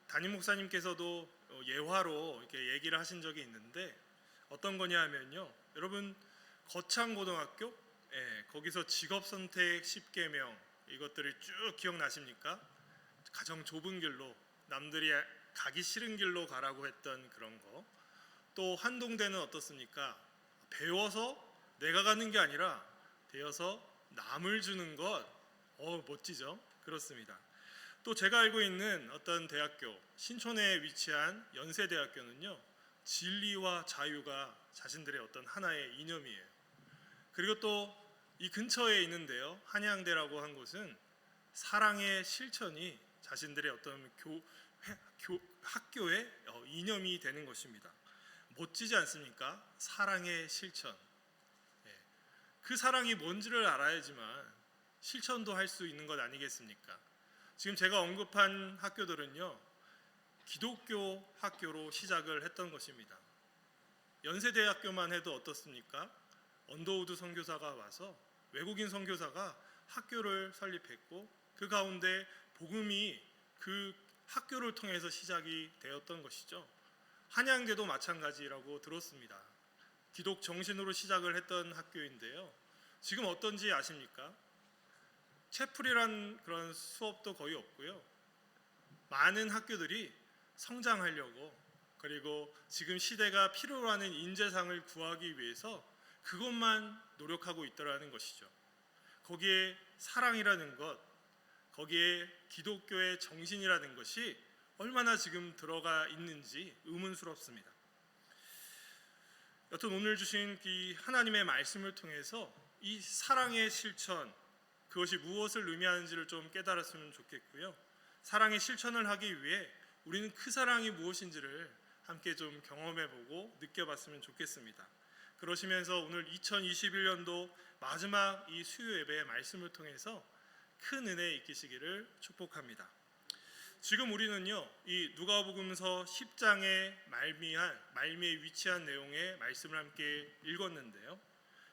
담임 목사님께서도 예화로 이렇게 얘기를 하신 적이 있는데 어떤 거냐면요. 여러분 거창고등학교 거기서 직업선택 10계명 이것들을 쭉 기억나십니까? 가장 좁은 길로 남들이 가기 싫은 길로 가라고 했던 그런 거. 또 한동대는 어떻습니까? 배워서 내가 가는 게 아니라 되어서 남을 주는 것. 멋지죠? 그렇습니다. 또 제가 알고 있는 어떤 대학교, 신촌에 위치한 연세대학교는요, 진리와 자유가 자신들의 어떤 하나의 이념이에요. 그리고 또 이 근처에 있는데요, 한양대라고 한 곳은 사랑의 실천이 자신들의 어떤 학교의 이념이 되는 것입니다. 멋지지 않습니까? 사랑의 실천. 그 사랑이 뭔지를 알아야지만 실천도 할 수 있는 것 아니겠습니까? 지금 제가 언급한 학교들은요, 기독교 학교로 시작을 했던 것입니다. 연세대학교만 해도 어떻습니까? 언더우드 선교사가 와서 외국인 선교사가 학교를 설립했고 그 가운데 복음이 그 학교를 통해서 시작이 되었던 것이죠. 한양대도 마찬가지라고 들었습니다. 기독 정신으로 시작을 했던 학교인데요. 지금 어떤지 아십니까? 채플이란 그런 수업도 거의 없고요. 많은 학교들이 성장하려고, 그리고 지금 시대가 필요로 하는 인재상을 구하기 위해서 그것만 노력하고 있더라는 것이죠. 거기에 사랑이라는 것, 거기에 기독교의 정신이라는 것이 얼마나 지금 들어가 있는지 의문스럽습니다. 여튼 오늘 주신 이 하나님의 말씀을 통해서 이 사랑의 실천, 그것이 무엇을 의미하는지를 좀 깨달았으면 좋겠고요. 사랑의 실천을 하기 위해 우리는 그 사랑이 무엇인지를 함께 좀 경험해보고 느껴봤으면 좋겠습니다. 그러시면서 오늘 2021년도 마지막 이 수요 예배의 말씀을 통해서 큰 은혜 있기시기를 축복합니다. 지금 우리는요, 이 누가복음서 10장의 말미에 위치한 내용의 말씀을 함께 읽었는데요.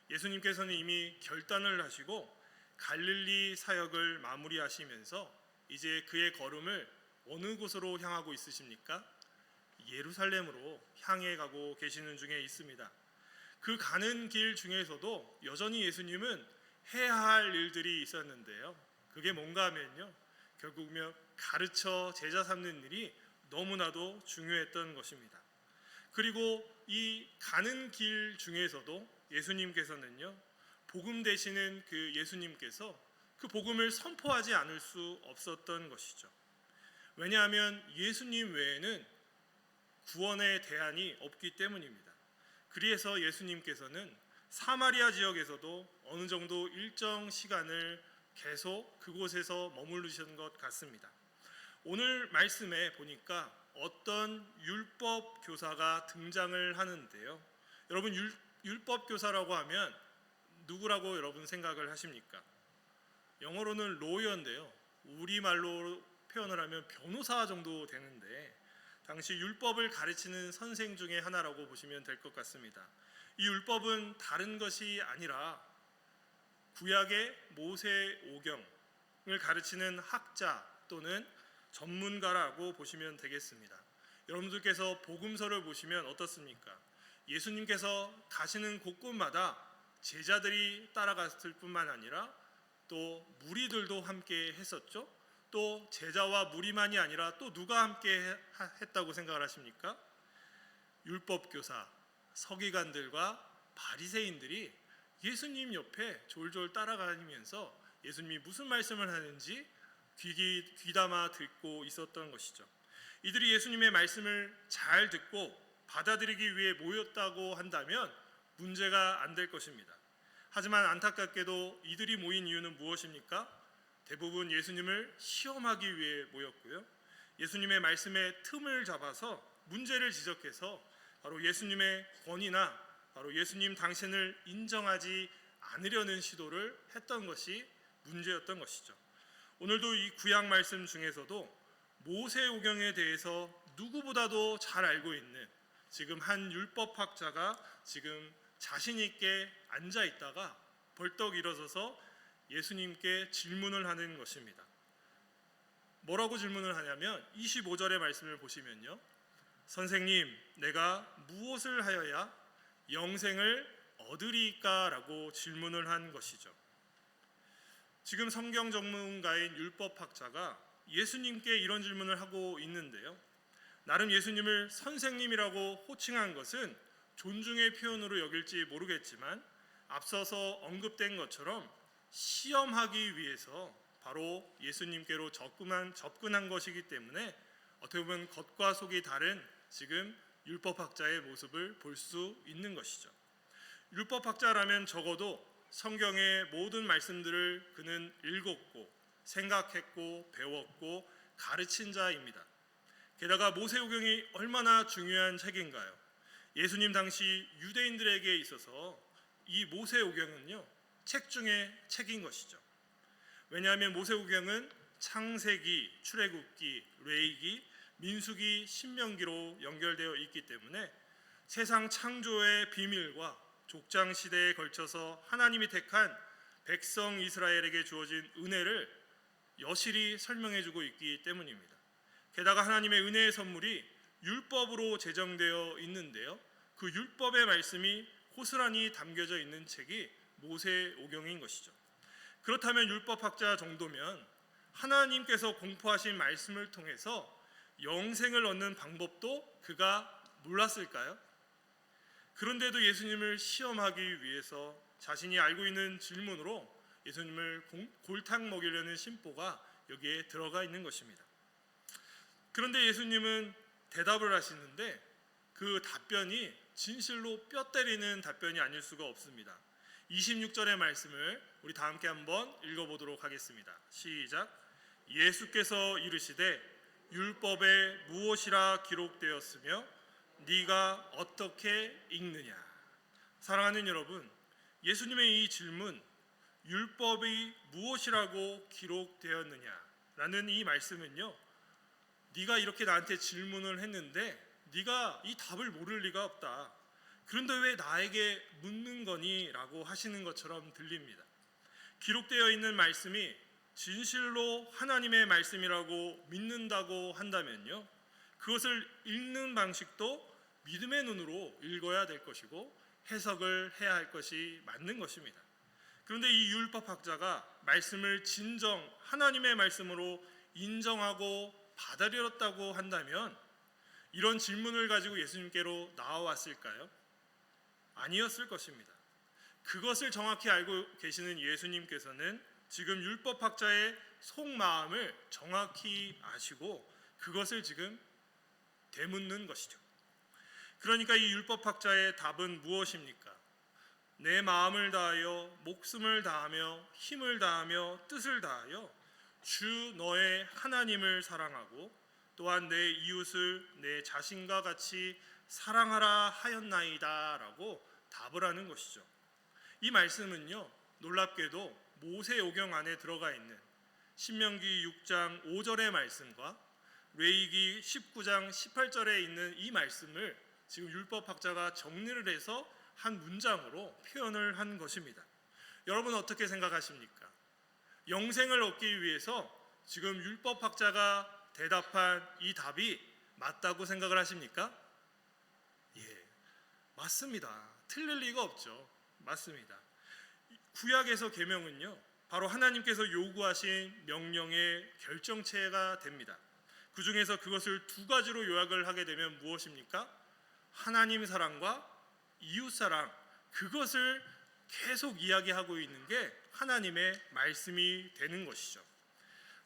예수님께서는 이미 결단을 하시고 갈릴리 사역을 마무리하시면서 이제 그의 걸음을 어느 곳으로 향하고 있으십니까? 예루살렘으로 향해 가고 계시는 중에 있습니다. 그 가는 길 중에서도 여전히 예수님은 해야 할 일들이 있었는데요. 그게 뭔가 하면요, 결국은 가르쳐 제자 삼는 일이 너무나도 중요했던 것입니다. 그리고 이 가는 길 중에서도 예수님께서는요, 복음 되시는 그 예수님께서 그 복음을 선포하지 않을 수 없었던 것이죠. 왜냐하면 예수님 외에는 구원의 대안이 없기 때문입니다. 그래서 예수님께서는 사마리아 지역에서도 어느 정도 일정 시간을 계속 그곳에서 머무르신 것 같습니다. 오늘 말씀에 보니까 어떤 율법 교사가 등장을 하는데요. 여러분, 율법 교사라고 하면 누구라고 여러분 생각을 하십니까? 영어로는 로이어인데요. 우리말로 표현을 하면 변호사 정도 되는데 당시 율법을 가르치는 선생 중에 하나라고 보시면 될 것 같습니다. 이 율법은 다른 것이 아니라 구약의 모세오경을 가르치는 학자 또는 전문가라고 보시면 되겠습니다. 여러분들께서 복음서를 보시면 어떻습니까? 예수님께서 가시는 곳곳마다 제자들이 따라갔을 뿐만 아니라 또 무리들도 함께 했었죠. 또 제자와 무리만이 아니라 또 누가 함께 했다고 생각을 하십니까? 율법교사, 서기관들과 바리새인들이 예수님 옆에 졸졸 따라가면서 예수님이 무슨 말씀을 하는지 귀담아 듣고 있었던 것이죠. 이들이 예수님의 말씀을 잘 듣고 받아들이기 위해 모였다고 한다면 문제가 안 될 것입니다. 하지만 안타깝게도 이들이 모인 이유는 무엇입니까? 대부분 예수님을 시험하기 위해 모였고요. 예수님의 말씀에 틈을 잡아서 문제를 지적해서 바로 예수님의 권위나 바로 예수님 당신을 인정하지 않으려는 시도를 했던 것이 문제였던 것이죠. 오늘도 이 구약 말씀 중에서도 모세오경에 대해서 누구보다도 잘 알고 있는 지금 한 율법학자가 지금 자신 있게 앉아 있다가 벌떡 일어서서 예수님께 질문을 하는 것입니다. 뭐라고 질문을 하냐면 25절의 말씀을 보시면요, 선생님, 내가 무엇을 하여야 영생을 얻으리까? 라고 질문을 한 것이죠. 지금 성경 전문가인 율법학자가 예수님께 이런 질문을 하고 있는데요, 나름 예수님을 선생님이라고 호칭한 것은 존중의 표현으로 여길지 모르겠지만 앞서서 언급된 것처럼 시험하기 위해서 바로 예수님께로 접근한 것이기 때문에 어떻게 보면 겉과 속이 다른 지금 율법학자의 모습을 볼 수 있는 것이죠. 율법학자라면 적어도 성경의 모든 말씀들을 그는 읽었고 생각했고 배웠고 가르친 자입니다. 게다가 모세오경이 얼마나 중요한 책인가요? 예수님 당시 유대인들에게 있어서 이 모세오경은요, 책 중에 책인 것이죠. 왜냐하면 모세오경은 창세기, 출애굽기, 레위기, 민수기, 신명기로 연결되어 있기 때문에 세상 창조의 비밀과 족장 시대에 걸쳐서 하나님이 택한 백성 이스라엘에게 주어진 은혜를 여실히 설명해주고 있기 때문입니다. 게다가 하나님의 은혜의 선물이 율법으로 제정되어 있는데요, 그 율법의 말씀이 고스란히 담겨져 있는 책이 모세오경인 것이죠. 그렇다면 율법학자 정도면 하나님께서 공포하신 말씀을 통해서 영생을 얻는 방법도 그가 몰랐을까요? 그런데도 예수님을 시험하기 위해서 자신이 알고 있는 질문으로 예수님을 골탕 먹이려는 심보가 여기에 들어가 있는 것입니다. 그런데 예수님은 대답을 하시는데 그 답변이 진실로 뼈 때리는 답변이 아닐 수가 없습니다. 26절의 말씀을 우리 다 함께 한번 읽어보도록 하겠습니다. 시작. 예수께서 이르시되 율법에 무엇이라 기록되었으며 네가 어떻게 읽느냐. 사랑하는 여러분, 예수님의 이 질문, 율법이 무엇이라고 기록되었느냐라는 이 말씀은요, 네가 이렇게 나한테 질문을 했는데 네가 이 답을 모를 리가 없다. 그런데 왜 나에게 묻는 거니? 라고 하시는 것처럼 들립니다. 기록되어 있는 말씀이 진실로 하나님의 말씀이라고 믿는다고 한다면요, 그것을 읽는 방식도 믿음의 눈으로 읽어야 될 것이고 해석을 해야 할 것이 맞는 것입니다. 그런데 이 율법학자가 말씀을 진정 하나님의 말씀으로 인정하고 받아들였다고 한다면 이런 질문을 가지고 예수님께로 나와왔을까요? 아니었을 것입니다. 그것을 정확히 알고 계시는 예수님께서는 지금 율법학자의 속마음을 정확히 아시고 그것을 지금 되묻는 것이죠. 그러니까 이 율법학자의 답은 무엇입니까? 내 마음을 다하여 목숨을 다하며 힘을 다하며 뜻을 다하여 주 너의 하나님을 사랑하고 또한 내 이웃을 내 자신과 같이 사랑하라 하였나이다 라고 답을 하는 것이죠. 이 말씀은요, 놀랍게도 모세오경 안에 들어가 있는 신명기 6장 5절의 말씀과 레위기 19장 18절에 있는 이 말씀을 지금 율법학자가 정리를 해서 한 문장으로 표현을 한 것입니다. 여러분 어떻게 생각하십니까? 영생을 얻기 위해서 지금 율법학자가 대답한 이 답이 맞다고 생각을 하십니까? 예, 맞습니다. 틀릴 리가 없죠. 맞습니다. 구약에서 계명은요, 바로 하나님께서 요구하신 명령의 결정체가 됩니다. 그 중에서 그것을 두 가지로 요약을 하게 되면 무엇입니까? 하나님 사랑과 이웃 사랑, 그것을 계속 이야기하고 있는 게 하나님의 말씀이 되는 것이죠.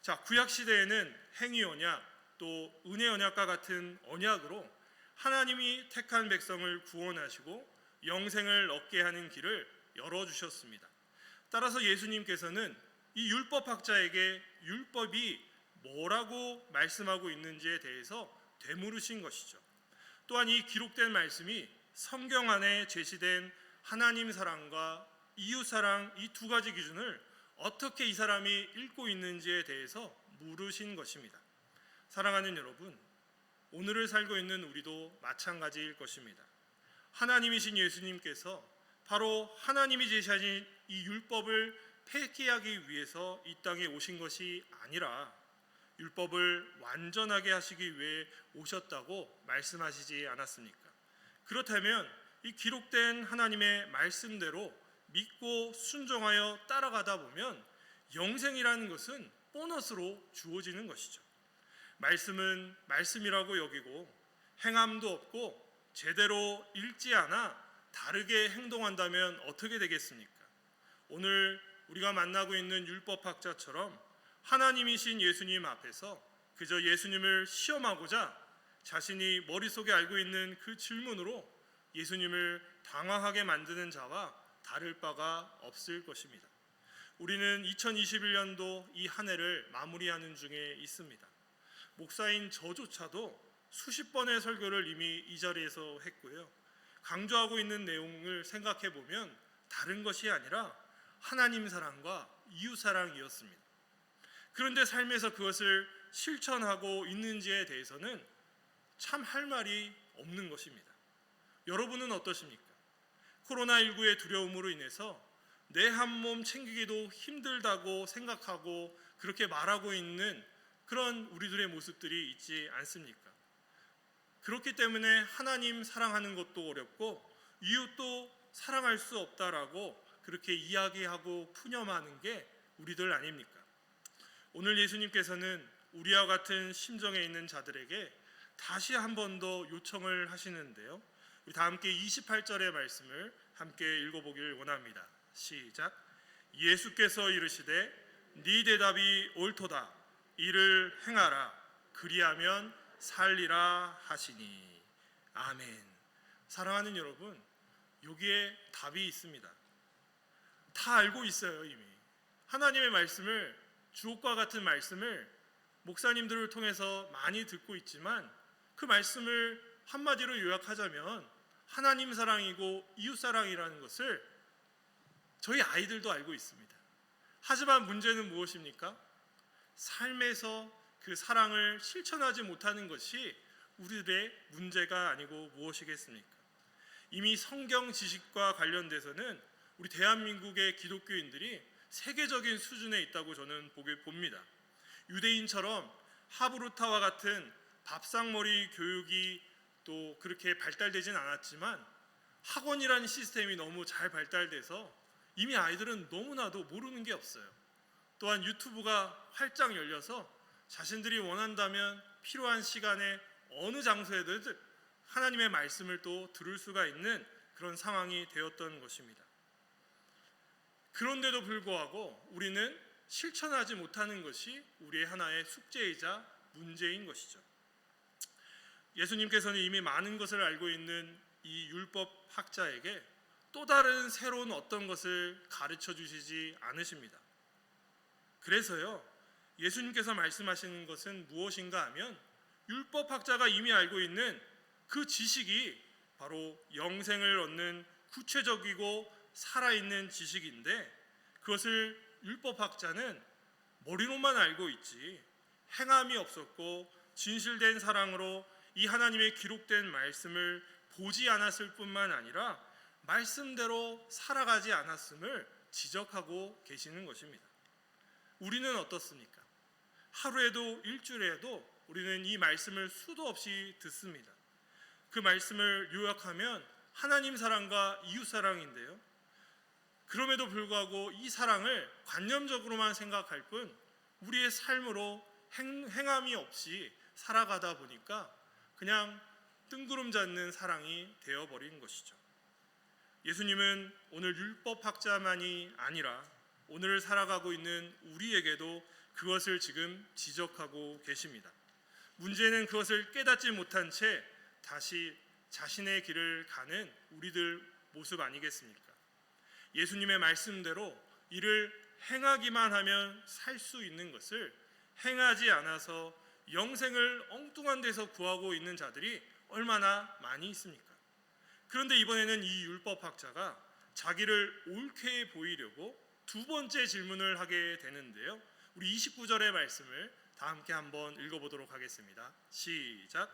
자, 구약 시대에는 행위 언약 또 은혜 언약과 같은 언약으로 하나님이 택한 백성을 구원하시고 영생을 얻게 하는 길을 열어주셨습니다. 따라서 예수님께서는 이 율법학자에게 율법이 뭐라고 말씀하고 있는지에 대해서 되물으신 것이죠. 또한 이 기록된 말씀이 성경 안에 제시된 하나님 사랑과 이웃 사랑 이 두 가지 기준을 어떻게 이 사람이 읽고 있는지에 대해서 물으신 것입니다. 사랑하는 여러분, 오늘을 살고 있는 우리도 마찬가지일 것입니다. 하나님이신 예수님께서 바로 하나님이 제시하신 이 율법을 폐기하기 위해서 이 땅에 오신 것이 아니라 율법을 완전하게 하시기 위해 오셨다고 말씀하시지 않았습니까? 그렇다면 이 기록된 하나님의 말씀대로 믿고 순종하여 따라가다 보면 영생이라는 것은 보너스로 주어지는 것이죠. 말씀은 말씀이라고 여기고 행함도 없고 제대로 읽지 않아 다르게 행동한다면 어떻게 되겠습니까? 오늘 우리가 만나고 있는 율법학자처럼 하나님이신 예수님 앞에서 그저 예수님을 시험하고자 자신이 머릿속에 알고 있는 그 질문으로 예수님을 당황하게 만드는 자와 다를 바가 없을 것입니다. 우리는 2021년도 이 한 해를 마무리하는 중에 있습니다. 목사인 저조차도 수십 번의 설교를 이미 이 자리에서 했고요. 강조하고 있는 내용을 생각해 보면 다른 것이 아니라 하나님 사랑과 이웃 사랑이었습니다. 그런데 삶에서 그것을 실천하고 있는지에 대해서는 참 할 말이 없는 것입니다. 여러분은 어떠십니까? 코로나19의 두려움으로 인해서 내 한 몸 챙기기도 힘들다고 생각하고 그렇게 말하고 있는 그런 우리들의 모습들이 있지 않습니까? 그렇기 때문에 하나님 사랑하는 것도 어렵고 이웃도 사랑할 수 없다라고 그렇게 이야기하고 푸념하는 게 우리들 아닙니까? 오늘 예수님께서는 우리와 같은 심정에 있는 자들에게 다시 한 번 더 요청을 하시는데요. 우리 다 함께 28절의 말씀을 함께 읽어보길 원합니다. 시작. 예수께서 이르시되 네 대답이 옳도다. 이를 행하라. 그리하면 살리라 하시니. 아멘. 사랑하는 여러분, 여기에 답이 있습니다. 다 알고 있어요. 이미 하나님의 말씀을, 주옥과 같은 말씀을 목사님들을 통해서 많이 듣고 있지만 그 말씀을 한마디로 요약하자면 하나님 사랑이고 이웃 사랑이라는 것을 저희 아이들도 알고 있습니다. 하지만 문제는 무엇입니까? 삶에서 그 사랑을 실천하지 못하는 것이 우리들의 문제가 아니고 무엇이겠습니까? 이미 성경 지식과 관련돼서는 우리 대한민국의 기독교인들이 세계적인 수준에 있다고 저는 봅니다. 유대인처럼 하브루타와 같은 밥상머리 교육이 또 그렇게 발달되진 않았지만 학원이라는 시스템이 너무 잘 발달돼서 이미 아이들은 너무나도 모르는 게 없어요. 또한 유튜브가 활짝 열려서 자신들이 원한다면 필요한 시간에 어느 장소에든 하나님의 말씀을 또 들을 수가 있는 그런 상황이 되었던 것입니다. 그런데도 불구하고 우리는 실천하지 못하는 것이 우리의 하나의 숙제이자 문제인 것이죠. 예수님께서는 이미 많은 것을 알고 있는 이 율법 학자에게 또 다른 새로운 어떤 것을 가르쳐 주시지 않으십니다. 그래서요, 예수님께서 말씀하시는 것은 무엇인가 하면 율법 학자가 이미 알고 있는 그 지식이 바로 영생을 얻는 구체적이고 살아있는 지식인데 그것을 율법학자는 머리로만 알고 있지 행함이 없었고 진실된 사랑으로 이 하나님의 기록된 말씀을 보지 않았을 뿐만 아니라 말씀대로 살아가지 않았음을 지적하고 계시는 것입니다. 우리는 어떻습니까? 하루에도 일주일에도 우리는 이 말씀을 수도 없이 듣습니다. 그 말씀을 요약하면 하나님 사랑과 이웃 사랑인데요. 그럼에도 불구하고 이 사랑을 관념적으로만 생각할 뿐 우리의 삶으로 행함이 없이 살아가다 보니까 그냥 뜬구름 잡는 사랑이 되어버린 것이죠. 예수님은 오늘 율법학자만이 아니라 오늘 살아가고 있는 우리에게도 그것을 지금 지적하고 계십니다. 문제는 그것을 깨닫지 못한 채 다시 자신의 길을 가는 우리들 모습 아니겠습니까? 예수님의 말씀대로 이를 행하기만 하면 살 수 있는 것을 행하지 않아서 영생을 엉뚱한 데서 구하고 있는 자들이 얼마나 많이 있습니까? 그런데 이번에는 이 율법학자가 자기를 옳게 보이려고 두 번째 질문을 하게 되는데요. 우리 29절의 말씀을 다 함께 한번 읽어보도록 하겠습니다. 시작.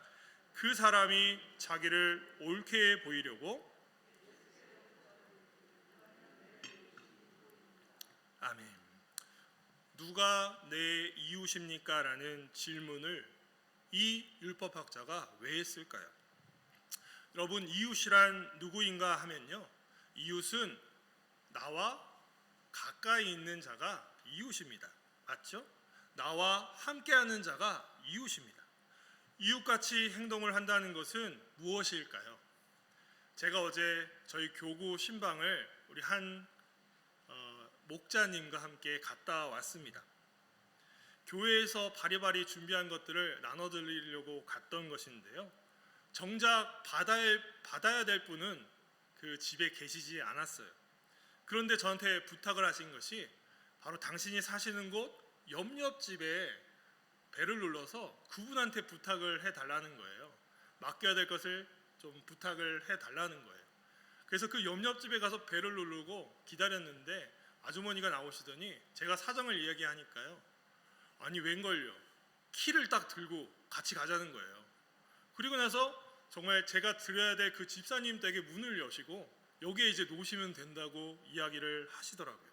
그 사람이 자기를 옳게 보이려고 아멘. 누가 내 이웃입니까? 라는 질문을 이 율법학자가 왜 했을까요? 여러분, 이웃이란 누구인가 하면요, 이웃은 나와 가까이 있는 자가 이웃입니다. 맞죠? 나와 함께하는 자가 이웃입니다. 이웃같이 행동을 한다는 것은 무엇일까요? 제가 어제 저희 교구 신방을 우리 한 목자님과 함께 갔다 왔습니다. 교회에서 바리바리 준비한 것들을 나눠드리려고 갔던 것인데요, 정작 받아야 될 분은 그 집에 계시지 않았어요. 그런데 저한테 부탁을 하신 것이 바로 당신이 사시는 곳 옆 집에 벨을 눌러서 그분한테 부탁을 해달라는 거예요. 맡겨야 될 것을 좀 부탁을 해달라는 거예요. 그래서 그 옆 집에 가서 벨을 누르고 기다렸는데 아주머니가 나오시더니 제가 사정을 이야기하니까요, 아니 웬걸요, 키를 딱 들고 같이 가자는 거예요. 그리고 나서 정말 제가 드려야 될 그 집사님 댁에 문을 여시고 여기에 이제 놓으시면 된다고 이야기를 하시더라고요.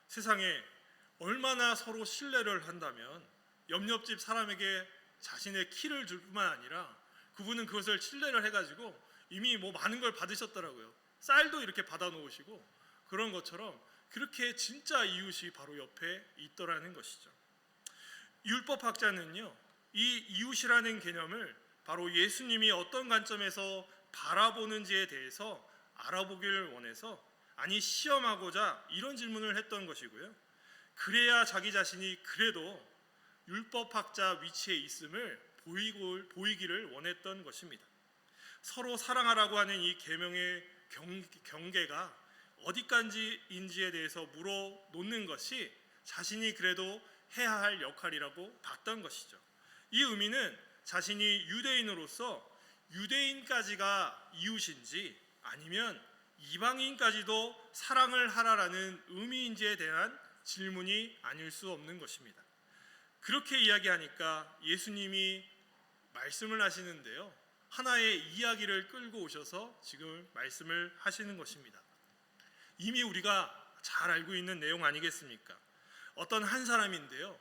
세상에 얼마나 서로 신뢰를 한다면 옆집 사람에게 자신의 키를 줄 뿐만 아니라 그분은 그것을 신뢰를 해가지고 이미 뭐 많은 걸 받으셨더라고요. 쌀도 이렇게 받아 놓으시고, 그런 것처럼 그렇게 진짜 이웃이 바로 옆에 있더라는 것이죠. 율법학자는요, 이 이웃이라는 개념을 바로 예수님이 어떤 관점에서 바라보는지에 대해서 알아보기를 원해서, 아니 시험하고자 이런 질문을 했던 것이고요. 그래야 자기 자신이 그래도 율법학자 위치에 있음을 보이기를 원했던 것입니다. 서로 사랑하라고 하는 이 계명의 경계가 어디까지인지에 대해서 물어놓는 것이 자신이 그래도 해야 할 역할이라고 봤던 것이죠. 이 의미는 자신이 유대인으로서 유대인까지가 이웃인지 아니면 이방인까지도 사랑을 하라라는 의미인지에 대한 질문이 아닐 수 없는 것입니다. 그렇게 이야기하니까 예수님이 말씀을 하시는데요, 하나의 이야기를 끌고 오셔서 지금 말씀을 하시는 것입니다. 이미 우리가 잘 알고 있는 내용 아니겠습니까? 어떤 한 사람인데요,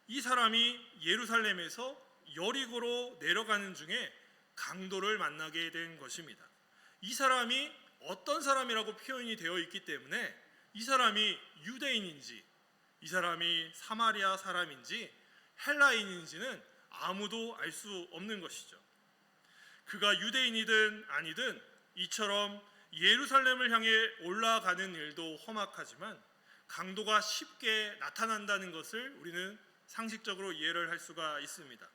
이 사람이 예루살렘에서 여리고로 내려가는 중에 강도를 만나게 된 것입니다. 이 사람이 어떤 사람이라고 표현이 되어 있기 때문에 이 사람이 유대인인지, 이 사람이 사마리아 사람인지 헬라인인지는 아무도 알 수 없는 것이죠. 그가 유대인이든 아니든 이처럼 예루살렘을 향해 올라가는 일도 험악하지만 강도가 쉽게 나타난다는 것을 우리는 상식적으로 이해를 할 수가 있습니다.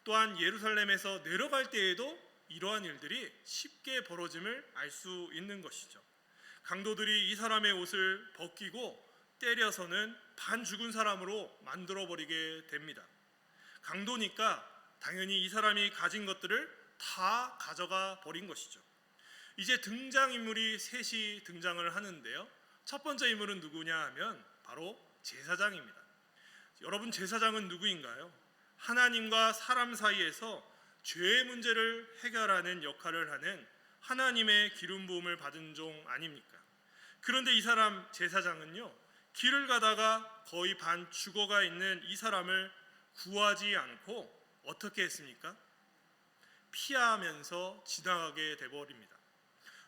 또한 예루살렘에서 내려갈 때에도 이러한 일들이 쉽게 벌어짐을 알 수 있는 것이죠. 강도들이 이 사람의 옷을 벗기고 때려서는 반 죽은 사람으로 만들어버리게 됩니다. 강도니까 당연히 이 사람이 가진 것들을 다 가져가 버린 것이죠. 이제 등장인물이 셋이 등장을 하는데요, 첫 번째 인물은 누구냐 하면 바로 제사장입니다. 여러분, 제사장은 누구인가요? 하나님과 사람 사이에서 죄의 문제를 해결하는 역할을 하는 하나님의 기름 부음을 받은 종 아닙니까? 그런데 이 사람 제사장은요, 길을 가다가 거의 반 죽어가 있는 이 사람을 구하지 않고 어떻게 했습니까? 피하면서 지나가게 돼버립니다.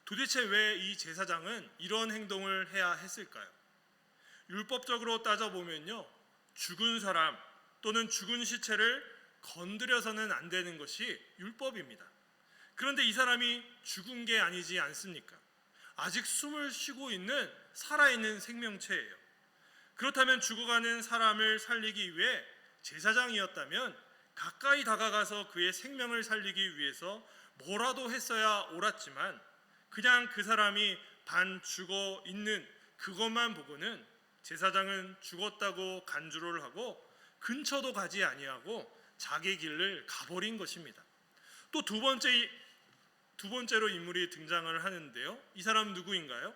도대체 왜 이 제사장은 이런 행동을 해야 했을까요? 율법적으로 따져보면요, 죽은 사람 또는 죽은 시체를 건드려서는 안 되는 것이 율법입니다. 그런데 이 사람이 죽은 게 아니지 않습니까? 아직 숨을 쉬고 있는 살아있는 생명체예요. 그렇다면 죽어가는 사람을 살리기 위해 제사장이었다면 가까이 다가가서 그의 생명을 살리기 위해서 뭐라도 했어야 옳았지만 그냥 그 사람이 반 죽어 있는 그것만 보고는 제사장은 죽었다고 간주를 하고 근처도 가지 아니하고 자기 길을 가버린 것입니다. 또 두 번째로 인물이 등장을 하는데요, 이 사람 누구인가요?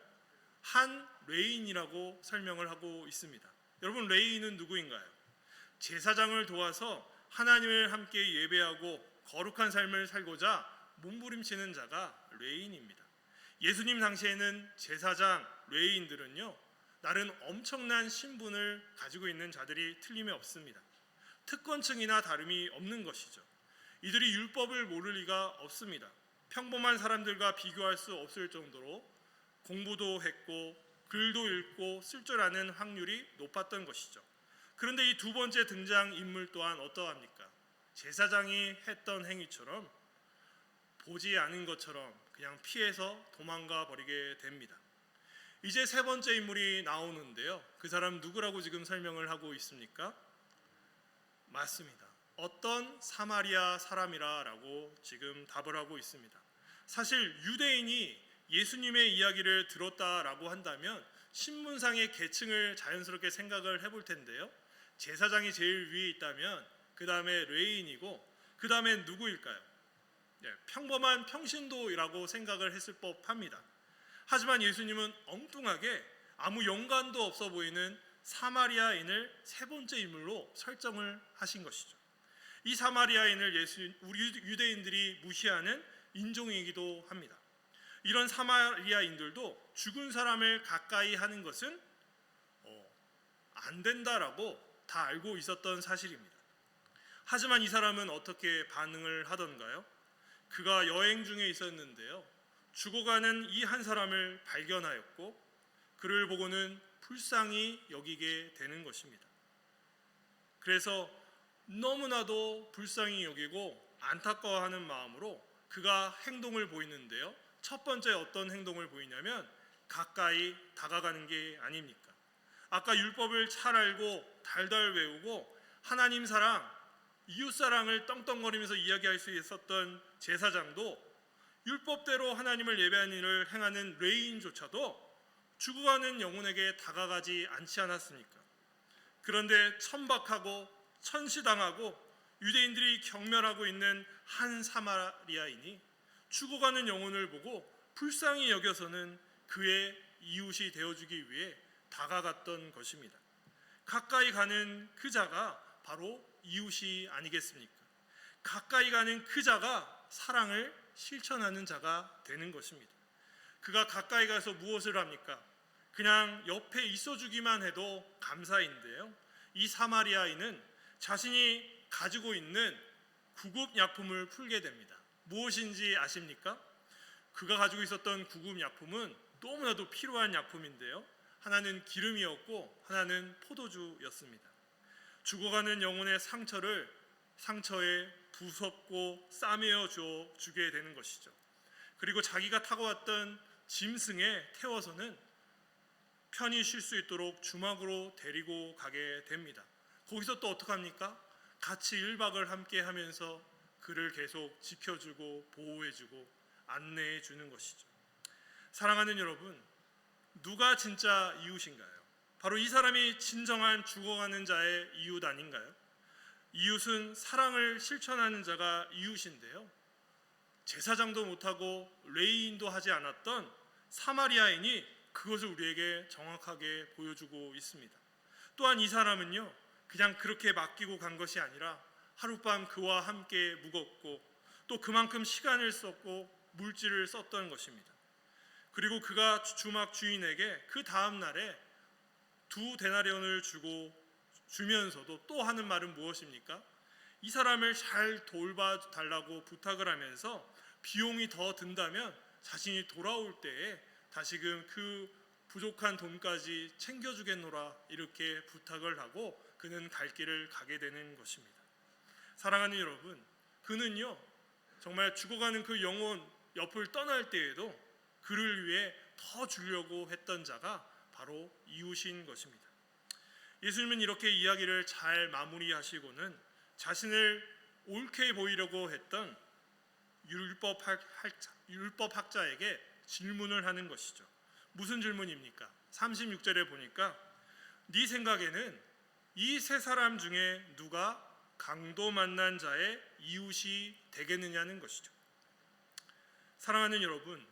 한 레인이라고 설명을 하고 있습니다. 여러분, 레인은 누구인가요? 제사장을 도와서 하나님을 함께 예배하고 거룩한 삶을 살고자 몸부림치는 자가 레인입니다. 예수님 당시에는 제사장, 레인들은요, 다른 엄청난 신분을 가지고 있는 자들이 틀림이 없습니다. 특권층이나 다름이 없는 것이죠. 이들이 율법을 모를 리가 없습니다. 평범한 사람들과 비교할 수 없을 정도로 공부도 했고 글도 읽고 쓸 줄 아는 확률이 높았던 것이죠. 그런데 이 두 번째 등장 인물 또한 어떠합니까? 제사장이 했던 행위처럼 보지 않은 것처럼 그냥 피해서 도망가 버리게 됩니다. 이제 세 번째 인물이 나오는데요. 그 사람 누구라고 지금 설명을 하고 있습니까? 맞습니다. 어떤 사마리아 사람이라고 지금 답을 하고 있습니다. 사실 유대인이 예수님의 이야기를 들었다라고 한다면 신분상의 계층을 자연스럽게 생각을 해볼 텐데요. 제사장이 제일 위에 있다면 그 다음에 레위인이고 그 다음에 누구일까요? 평범한 평신도라고 생각을 했을 법합니다. 하지만 예수님은 엉뚱하게 아무 연관도 없어 보이는 사마리아인을 세 번째 인물로 설정을 하신 것이죠. 이 사마리아인을 우리 유대인들이 무시하는 인종이기도 합니다. 이런 사마리아인들도 죽은 사람을 가까이 하는 것은 안 된다라고 다 알고 있었던 사실입니다. 하지만 이 사람은 어떻게 반응을 하던가요? 그가 여행 중에 있었는데요. 죽어가는 이 한 사람을 발견하였고 그를 보고는 불쌍히 여기게 되는 것입니다. 그래서 너무나도 불쌍히 여기고 안타까워하는 마음으로 그가 행동을 보이는데요. 첫 번째 어떤 행동을 보이냐면 가까이 다가가는 게 아닙니까? 아까 율법을 잘 알고 달달 외우고 하나님 사랑, 이웃 사랑을 떵떵거리면서 이야기할 수 있었던 제사장도 율법대로 하나님을 예배하는 일을 행하는 레위인조차도 죽어가는 영혼에게 다가가지 않지 않았습니까? 그런데 천박하고 천시당하고 유대인들이 경멸하고 있는 한 사마리아인이 죽어가는 영혼을 보고 불쌍히 여겨서는 그의 이웃이 되어주기 위해 다가갔던 것입니다. 가까이 가는 그 자가 바로 이웃이 아니겠습니까? 가까이 가는 그 자가 사랑을 실천하는 자가 되는 것입니다. 그가 가까이 가서 무엇을 합니까? 그냥 옆에 있어주기만 해도 감사인데요. 이 사마리아인은 자신이 가지고 있는 구급약품을 풀게 됩니다. 무엇인지 아십니까? 그가 가지고 있었던 구급약품은 너무나도 필요한 약품인데요. 하나는 기름이었고 하나는 포도주였습니다. 죽어가는 영혼의 상처에 부섭고 싸매어 주게 되는 것이죠. 그리고 자기가 타고 왔던 짐승에 태워서는 편히 쉴 수 있도록 주막으로 데리고 가게 됩니다. 거기서 또 어떡합니까? 같이 1박을 함께 하면서 그를 계속 지켜주고 보호해주고 안내해 주는 것이죠. 사랑하는 여러분, 누가 진짜 이웃인가요? 바로 이 사람이 진정한 죽어가는 자의 이웃 아닌가요? 이웃은 사랑을 실천하는 자가 이웃인데요. 제사장도 못하고 레위인도 하지 않았던 사마리아인이 그것을 우리에게 정확하게 보여주고 있습니다. 또한 이 사람은요, 그냥 그렇게 맡기고 간 것이 아니라 하룻밤 그와 함께 묵었고 또 그만큼 시간을 썼고 물질을 썼던 것입니다. 그리고 그가 주막 주인에게 그 다음 날에 2데나리온을 주면서도 또 하는 말은 무엇입니까? 이 사람을 잘 돌봐달라고 부탁을 하면서 비용이 더 든다면 자신이 돌아올 때에 다시금 그 부족한 돈까지 챙겨주겠노라 이렇게 부탁을 하고 그는 갈 길을 가게 되는 것입니다. 사랑하는 여러분, 그는요 정말 죽어가는 그 영혼 옆을 떠날 때에도 그를 위해 더 주려고 했던 자가 바로 이웃인 것입니다. 예수님은 이렇게 이야기를 잘 마무리하시고는 자신을 옳게 보이려고 했던 율법학자에게 질문을 하는 것이죠. 무슨 질문입니까? 36절에 보니까 네 생각에는 이 세 사람 중에 누가 강도 만난 자의 이웃이 되겠느냐는 것이죠. 사랑하는 여러분,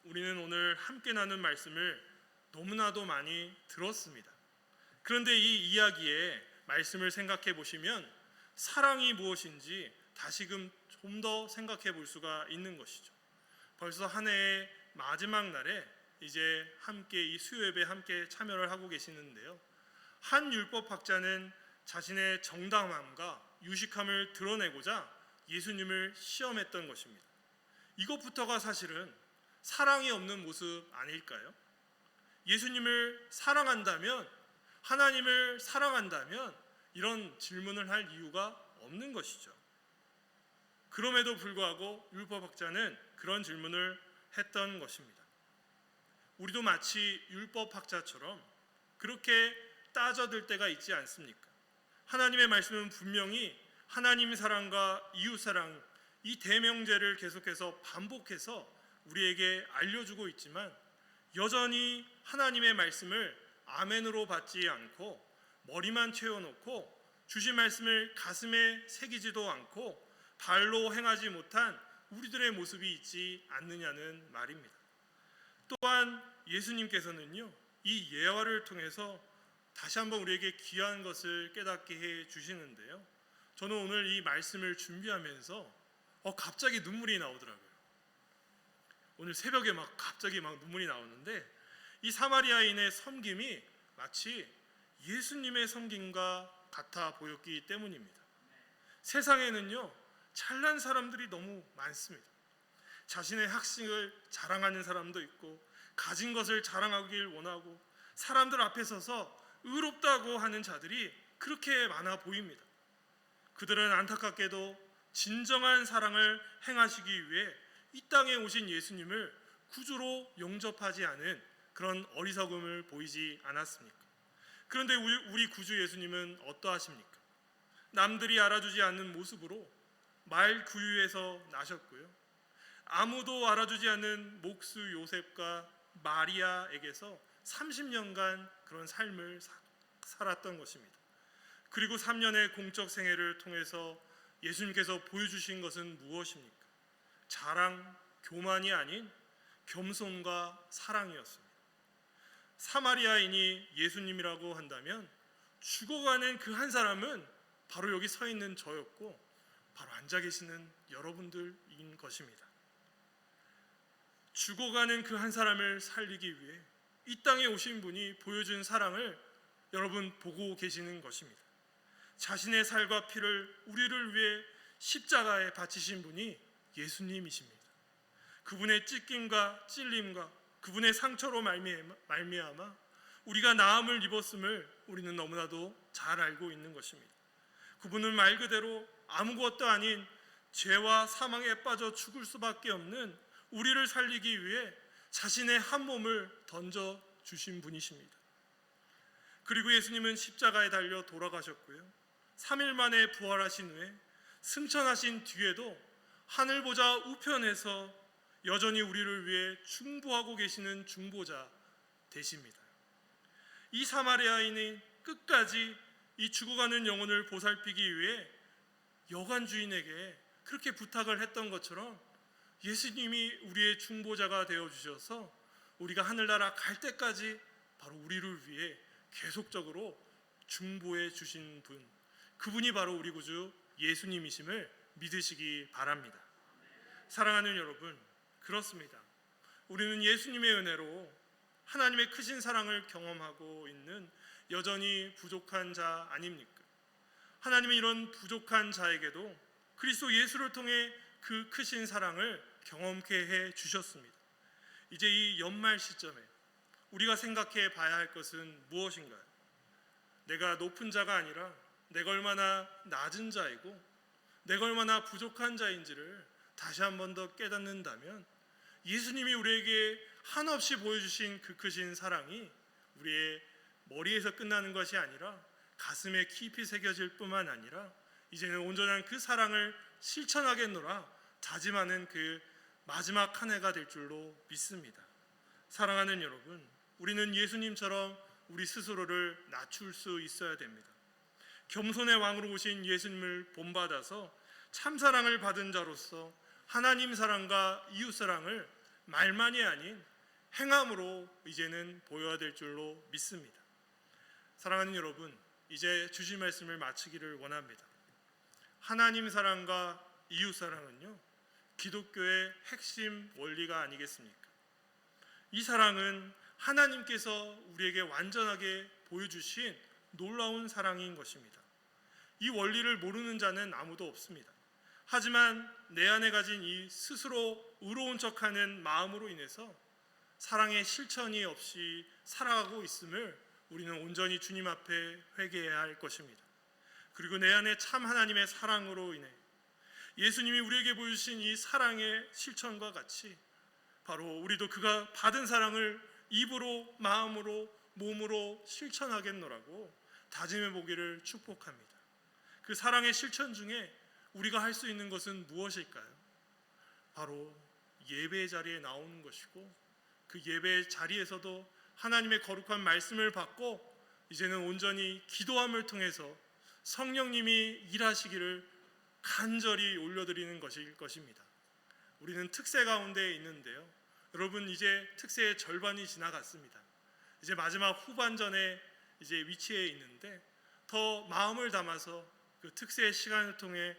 우리는 오늘 함께 나눈 말씀을 너무나도 많이 들었습니다. 그런데 이 이야기의 말씀을 생각해 보시면 사랑이 무엇인지 다시금 좀 더 생각해 볼 수가 있는 것이죠. 벌써 한 해의 마지막 날에 이제 함께 이 수요 예배에 함께 참여를 하고 계시는데요. 한 율법학자는 자신의 정당함과 유식함을 드러내고자 예수님을 시험했던 것입니다. 이것부터가 사실은 사랑이 없는 모습 아닐까요? 예수님을 사랑한다면, 하나님을 사랑한다면 이런 질문을 할 이유가 없는 것이죠. 그럼에도 불구하고 율법학자는 그런 질문을 했던 것입니다. 우리도 마치 율법학자처럼 그렇게 따져들 때가 있지 않습니까? 하나님의 말씀은 분명히 하나님 사랑과 이웃 사랑, 이 대명제를 계속해서 반복해서 우리에게 알려주고 있지만 여전히 하나님의 말씀을 아멘으로 받지 않고 머리만 채워놓고 주신 말씀을 가슴에 새기지도 않고 발로 행하지 못한 우리들의 모습이 있지 않느냐는 말입니다. 또한 예수님께서는요, 이 예화를 통해서 다시 한번 우리에게 귀한 것을 깨닫게 해 주시는데요. 저는 오늘 이 말씀을 준비하면서 갑자기 눈물이 나오더라고요. 오늘 새벽에 갑자기 눈물이 나오는데, 이 사마리아인의 섬김이 마치 예수님의 섬김과 같아 보였기 때문입니다. 세상에는요, 잘난 사람들이 너무 많습니다. 자신의 학식을 자랑하는 사람도 있고, 가진 것을 자랑하길 원하고, 사람들 앞에 서서 의롭다고 하는 자들이 그렇게 많아 보입니다. 그들은 안타깝게도 진정한 사랑을 행하시기 위해 이 땅에 오신 예수님을 구주로 영접하지 않은 그런 어리석음을 보이지 않았습니까? 그런데 우리 구주 예수님은 어떠하십니까? 남들이 알아주지 않는 모습으로 말 구유에서 나셨고요. 아무도 알아주지 않는 목수 요셉과 마리아에게서 30년간 그런 삶을 살았던 것입니다. 그리고 3년의 공적 생애를 통해서 예수님께서 보여주신 것은 무엇입니까? 자랑, 교만이 아닌 겸손과 사랑이었습니다. 사마리아인이 예수님이라고 한다면 죽어가는 그 한 사람은 바로 여기 서 있는 저였고 바로 앉아 계시는 여러분들인 것입니다. 죽어가는 그 한 사람을 살리기 위해 이 땅에 오신 분이 보여준 사랑을 여러분 보고 계시는 것입니다. 자신의 살과 피를 우리를 위해 십자가에 바치신 분이 예수님이십니다. 그분의 찢김과 찔림과 그분의 상처로 말미암아 우리가 나음을 입었음을 우리는 너무나도 잘 알고 있는 것입니다. 그분은 말 그대로 아무것도 아닌 죄와 사망에 빠져 죽을 수밖에 없는 우리를 살리기 위해 자신의 한 몸을 던져 주신 분이십니다. 그리고 예수님은 십자가에 달려 돌아가셨고요. 3일 만에 부활하신 후에 승천하신 뒤에도 하늘 보좌 우편에서 여전히 우리를 위해 중보하고 계시는 중보자 되십니다. 이 사마리아인이 끝까지 이 죽어가는 영혼을 보살피기 위해 여관 주인에게 그렇게 부탁을 했던 것처럼 예수님이 우리의 중보자가 되어주셔서 우리가 하늘나라 갈 때까지 바로 우리를 위해 계속적으로 중보해 주신 분, 그분이 바로 우리 구주 예수님이심을 믿으시기 바랍니다. 사랑하는 여러분, 그렇습니다. 우리는 예수님의 은혜로 하나님의 크신 사랑을 경험하고 있는 여전히 부족한 자 아닙니까? 하나님은 이런 부족한 자에게도 그리스도 예수를 통해 그 크신 사랑을 경험케 해 주셨습니다. 이제 이 연말 시점에 우리가 생각해 봐야 할 것은 무엇인가요? 내가 높은 자가 아니라 내가 얼마나 낮은 자이고 내가 얼마나 부족한 자인지를 다시 한 번 더 깨닫는다면 예수님이 우리에게 한없이 보여주신 그 크신 사랑이 우리의 머리에서 끝나는 것이 아니라 가슴에 깊이 새겨질 뿐만 아니라 이제는 온전한 그 사랑을 실천하겠노라 다짐하는 그 마지막 한 해가 될 줄로 믿습니다. 사랑하는 여러분, 우리는 예수님처럼 우리 스스로를 낮출 수 있어야 됩니다. 겸손의 왕으로 오신 예수님을 본받아서 참사랑을 받은 자로서 하나님 사랑과 이웃 사랑을 말만이 아닌 행함으로 이제는 보여야 될 줄로 믿습니다. 사랑하는 여러분, 이제 주신 말씀을 마치기를 원합니다. 하나님 사랑과 이웃 사랑은요, 기독교의 핵심 원리가 아니겠습니까? 이 사랑은 하나님께서 우리에게 완전하게 보여주신 놀라운 사랑인 것입니다. 이 원리를 모르는 자는 아무도 없습니다. 하지만 내 안에 가진 이 스스로 의로운 척하는 마음으로 인해서 사랑의 실천이 없이 살아가고 있음을 우리는 온전히 주님 앞에 회개해야 할 것입니다. 그리고 내 안에 참 하나님의 사랑으로 인해 예수님이 우리에게 보여주신 이 사랑의 실천과 같이 바로 우리도 그가 받은 사랑을 입으로, 마음으로, 몸으로 실천하겠노라고 다짐해 보기를 축복합니다. 그 사랑의 실천 중에 우리가 할 수 있는 것은 무엇일까요? 바로 예배 자리에 나오는 것이고, 그 예배 자리에서도 하나님의 거룩한 말씀을 받고 이제는 온전히 기도함을 통해서 성령님이 일하시기를 간절히 올려드리는 것일 것입니다. 우리는 특세 가운데 있는데요, 여러분 이제 특세의 절반이 지나갔습니다. 이제 마지막 후반전에 이제 위치해 있는데 더 마음을 담아서 그 특세의 시간을 통해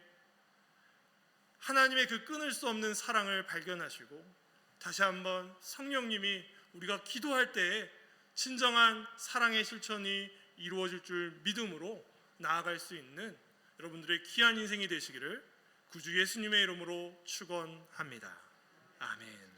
하나님의 그 끊을 수 없는 사랑을 발견하시고 다시 한번 성령님이 우리가 기도할 때에 진정한 사랑의 실천이 이루어질 줄 믿음으로 나아갈 수 있는 여러분들의 귀한 인생이 되시기를 구주 예수님의 이름으로 축원합니다. 아멘.